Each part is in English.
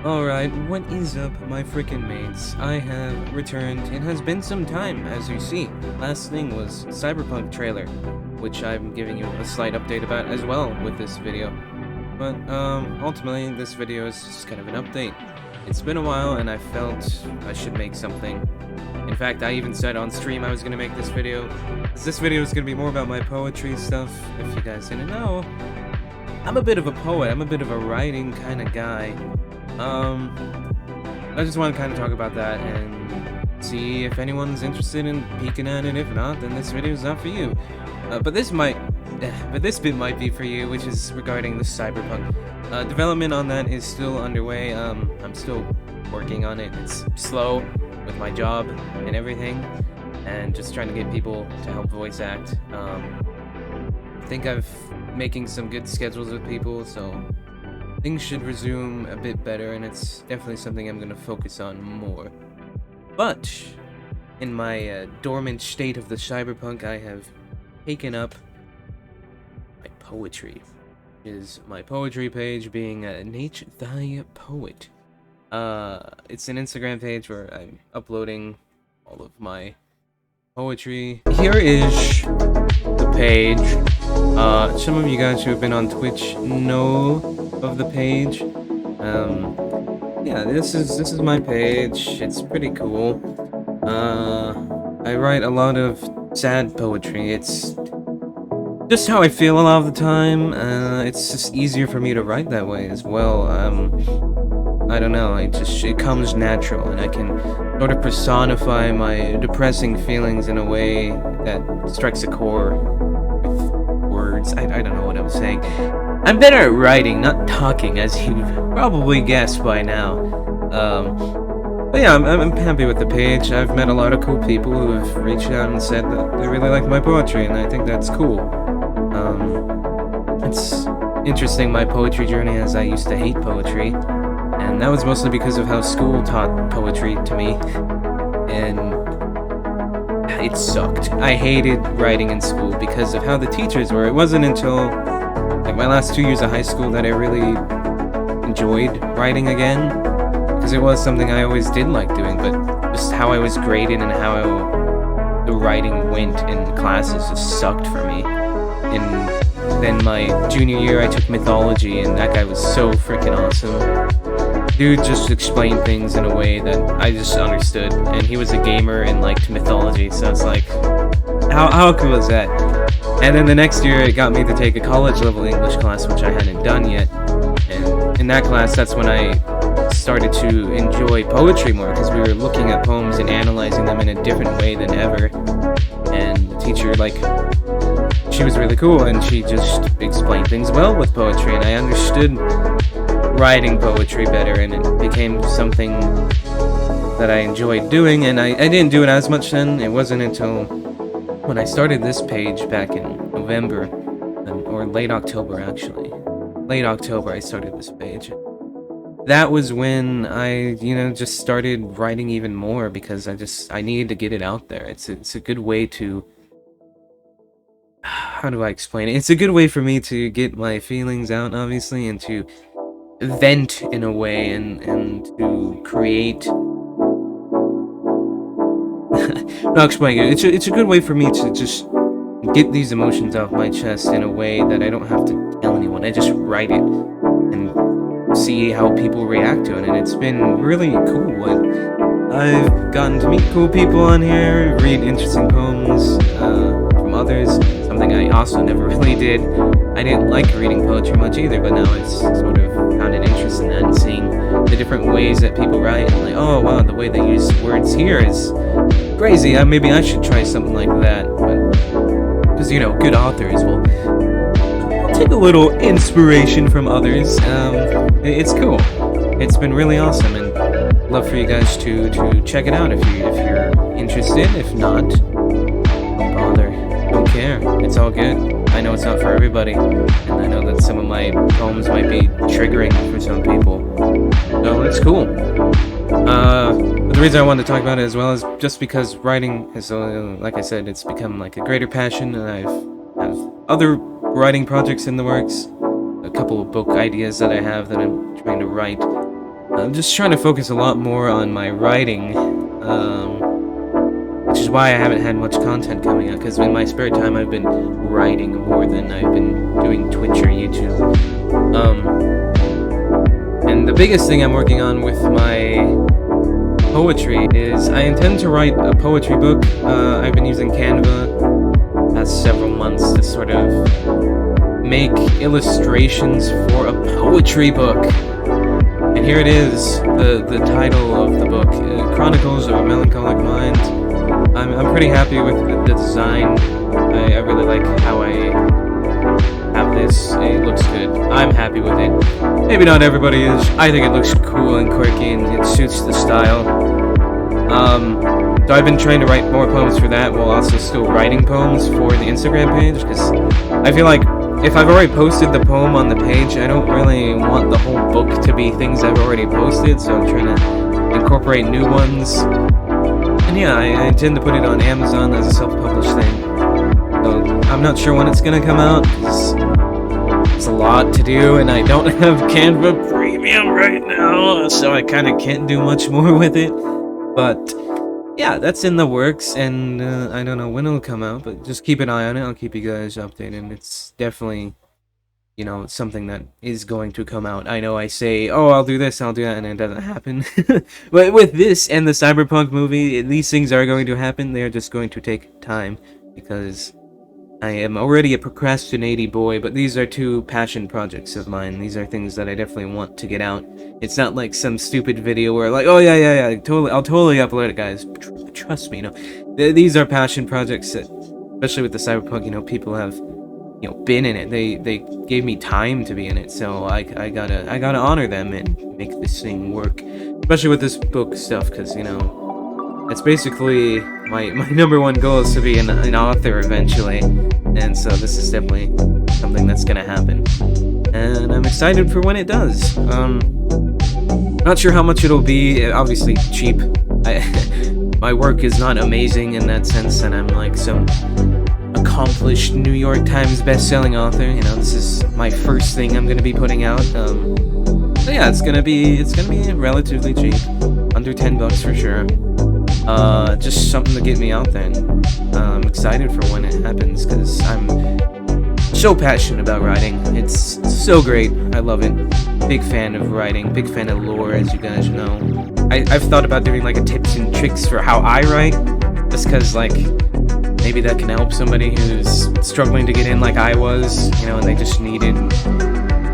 Alright, what is up, my frickin' mates? I have returned. It has been some time, as you see. Last thing was Cyberpunk trailer, which I'm giving you a slight update about as well with this video. But, ultimately, this video is just kind of an update. It's been a while, and I felt I should make something. In fact, I even said on stream I was gonna make this video. This video is gonna be more about my poetry stuff, if you guys didn't know. I'm a bit of a poet, I'm a bit of a writing kind of guy. I just want to kind of talk about that and see if anyone's interested in peeking at it. If not, then this video is not for you. But this bit might be for you, which is regarding the Cyberpunk. Development on that is still underway. I'm still working on it. It's slow with my job and everything, and just trying to get people to help voice act. I think I've making some good schedules with people, so things should resume a bit better, and it's definitely something I'm going to focus on more. But in my dormant state of the Cyberpunk, I have taken up my poetry. Is my poetry page being NateThyMate. It's an Instagram page where I'm uploading all of my poetry. Here is the page. Some of you guys who have been on Twitch know of the page. Yeah, this is my page. It's pretty cool. I write a lot of sad poetry. It's just how I feel a lot of the time. It's just easier for me to write that way as well. I don't know, it comes natural, and I can sort of personify my depressing feelings in a way that strikes a chord with words. I don't know what I'm saying. I'm better at writing, not talking, as you've probably guessed by now. But yeah, I'm happy with the page. I've met a lot of cool people who have reached out and said that they really like my poetry, and I think that's cool. It's interesting, my poetry journey, as I used to hate poetry, and that was mostly because of how school taught poetry to me, and it sucked. I hated writing in school because of how the teachers were. It wasn't until like my last 2 years of high school that I really enjoyed writing again, because it was something I always did like doing, but just how I was graded and how the writing went in classes just sucked for me. And then my junior year I took mythology, and that guy was so freaking awesome. Dude just explained things in a way that I just understood, and he was a gamer and liked mythology, so it's like, how cool is that? And then the next year it got me to take a college level English class, which I hadn't done yet, and in that class that's when I started to enjoy poetry more, because we were looking at poems and analyzing them in a different way than ever, and the teacher, like, she was really cool, and she just explained things well with poetry, and I understood writing poetry better, and it became something that I enjoyed doing, and I didn't do it as much then. It wasn't until when I started this page back in November, or late October actually. Late October I started this page. That was when I, just started writing even more, because I needed to get it out there. It's a good way to, how do I explain it? It's a good way for me to get my feelings out, obviously, and to vent in a way, and to create. Not explaining it. It's a good way for me to just get these emotions off my chest in a way that I don't have to tell anyone. I just write it and see how people react to it, and it's been really cool. And I've gotten to meet cool people on here, read interesting poems from others, something I also never really did. I didn't like reading poetry much either, but now it's sort of found an interest in that, and seeing the different ways that people write, and like, oh wow, the way they use words here is crazy. Maybe I should try something like that. But because good authors will take a little inspiration from others. It's cool. It's been really awesome, and I'd love for you guys to check it out if you're interested. If not, don't bother. Don't care. It's all good. I know it's not for everybody, and I know that some of my poems might be triggering for some people, so it's cool. But the reason I wanted to talk about it as well is just because writing is, like I said, it's become like a greater passion, and I have other writing projects in the works, a couple of book ideas that I have that I'm trying to write, I'm just trying to focus a lot more on my writing, which is why I haven't had much content coming out, because in my spare time I've been writing more than I've been doing Twitch or YouTube. And the biggest thing I'm working on with my poetry is I intend to write a poetry book. I've been using Canva past several months to sort of make illustrations for a poetry book. And here it is, the title of the book, Chronicles of a Melancholic Mind. I'm pretty happy with the design. I really like how I have this. It looks good. I'm happy with it. Maybe not everybody is. I think it looks cool and quirky and it suits the style. So I've been trying to write more poems for that while also still writing poems for the Instagram page, because I feel like if I've already posted the poem on the page, I don't really want the whole book to be things I've already posted, so I'm trying to incorporate new ones. And yeah, I intend to put it on Amazon as a self-published thing. So I'm not sure when it's gonna come out, because it's a lot to do, and I don't have Canva Premium right now, so I kind of can't do much more with it. But yeah, that's in the works, and I don't know when it'll come out, but just keep an eye on it. I'll keep you guys updated. It's definitely, you know, something that is going to come out. I know I say, oh, I'll do this, I'll do that, and it doesn't happen. But with this and the Cyberpunk movie, these things are going to happen. They're just going to take time, because I am already a procrastinating boy, but these are two passion projects of mine. These are things that I definitely want to get out. It's not like some stupid video where like, oh yeah, totally, I'll totally upload it, guys. Trust me, no. These are passion projects that, especially with the Cyberpunk, you know, people have, you know, been in it. They gave me time to be in it, so I gotta honor them and make this thing work. Especially with this book stuff, because, you know, it's basically my number one goal is to be an author eventually, and so this is definitely something that's gonna happen, and I'm excited for when it does. Not sure how much it'll be. Obviously cheap. My work is not amazing in that sense, and I'm like some accomplished New York Times best-selling author. You know, this is my first thing I'm gonna be putting out. So yeah, it's gonna be relatively cheap, under $10 for sure. Just something to get me out there. And, I'm excited for when it happens, because I'm so passionate about writing. It's so great. I love it. Big fan of writing. Big fan of lore, as you guys know. I've thought about doing like a tips and tricks for how I write, just because like maybe that can help somebody who's struggling to get in like I was, you know, and they just needed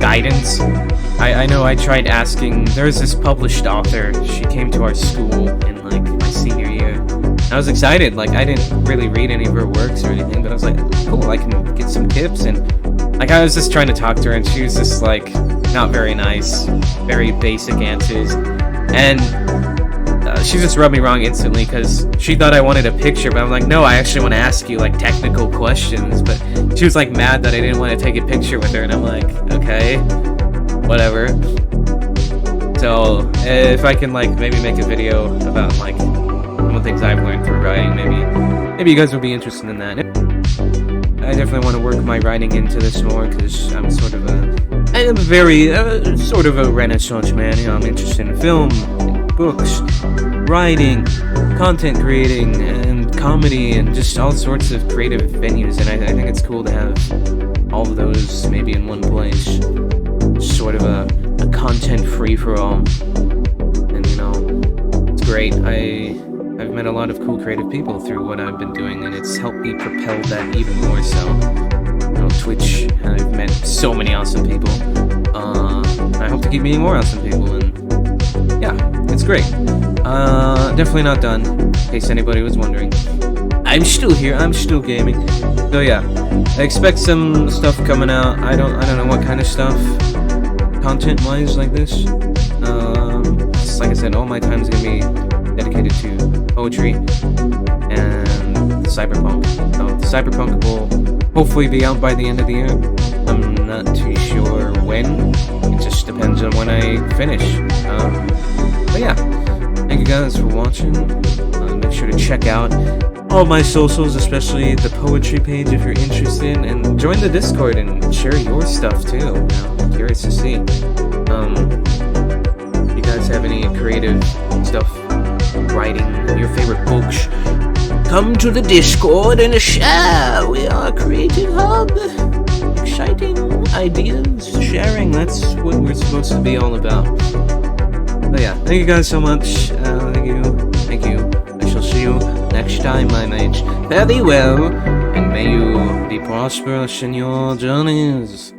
guidance. I know I tried asking. There's this published author. She came to our school in like my senior year. I was excited. Like, I didn't really read any of her works or anything, but I was like, cool, I can get some tips. And like, I was just trying to talk to her, and she was just like not very nice, very basic answers, and she just rubbed me wrong instantly, because she thought I wanted a picture, but I'm like, no, I actually want to ask you like technical questions. But she was like mad that I didn't want to take a picture with her, and I'm like, okay, whatever. So if I can like maybe make a video about like some of the things I've learned through writing, maybe you guys would be interested in that. I definitely want to work my writing into this more, because I'm sort of sort of a renaissance man. You know, I'm interested in film, books, writing, content creating, and comedy, and just all sorts of creative venues, and I think it's cool to have all of those maybe in one place. Sort of a content free-for-all, and you know, it's great. I've met a lot of cool creative people through what I've been doing, and it's helped me propel that even more so. You know, Twitch, I've met so many awesome people. I hope to keep meeting more awesome people, and yeah, it's great. Definitely not done, in case anybody was wondering. I'm still here, I'm still gaming. So yeah, I expect some stuff coming out. I don't know what kind of stuff, content-wise, like this. Just like I said, all my time is gonna be dedicated to poetry and Cyberpunk. So the Cyberpunk will hopefully be out by the end of the year. I'm not too sure when. It just depends on when I finish. But yeah, thank you guys for watching. Make sure to check out all my socials, especially the poetry page if you're interested, and join the Discord and share your stuff too. I'm curious to see. You guys have creative stuff, writing, your favorite books, come to the Discord and share. We are a creative hub. Exciting ideas, sharing. That's what we're supposed to be all about. But yeah, thank you guys so much. Thank you. I shall see you next time, my mates. Fare thee well, and may you be prosperous in your journeys.